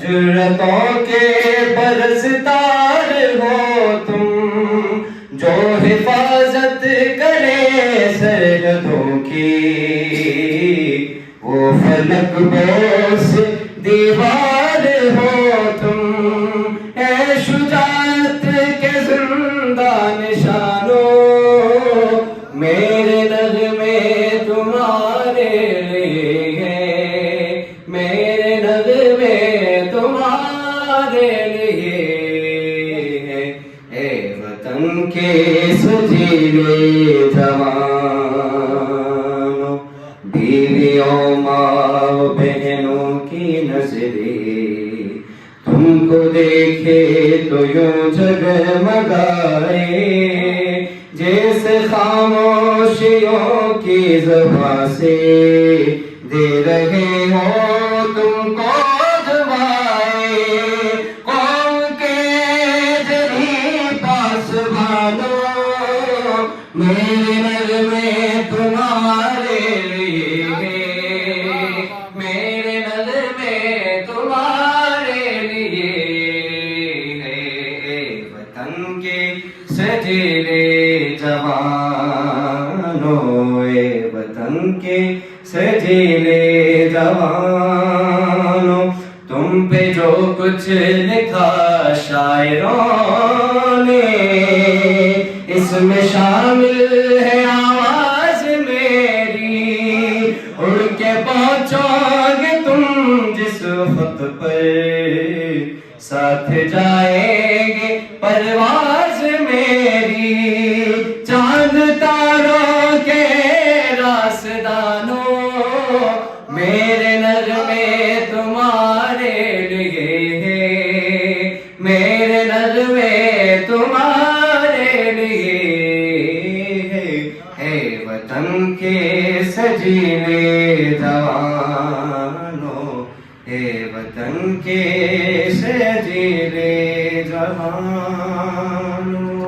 جرتوں کے برسدار ہو تم، جو حفاظت کرے سرحدوں کی، وہ فلک بوس دیوار ہو تم، اے شجاعت کے زندہ نشانوں، میرے نغمے تمہارے لیے ہیں، میرے نغمے تمہارے لیے ہیں، اے وطن کے سجیلے جوانوں، بیویوں ماں بہنوں کی نظریں تم کو دیکھے تو یوں جگمگائے، جیسے خاموشیوں کی زبان سے دے رہے ہو تم کو دعائیں، قوم کے جری پاسبانوں، میرے نغمے تمہارے لیے ہیں، میرے نغمے تمہارے لیے ہیں، وطن کے سجیلے جوانوں، اے وطن کے سجیلے جوانوں، تم پہ جو کچھ لکھا شاعروں نے، اس میں شامل ہے آواز میری، اڑ کے پہنچو گے تم جس خط پر، ساتھ جائے گے پرواز میری، چاند تاروں کے راستانوں، میرے نغمے تمہارے لیے ہیں، میرے نغمے تمہارے لیے ہیں، اے وطن کے سجیلے جوانوں، اے وطن کے سجیلے جوانوں۔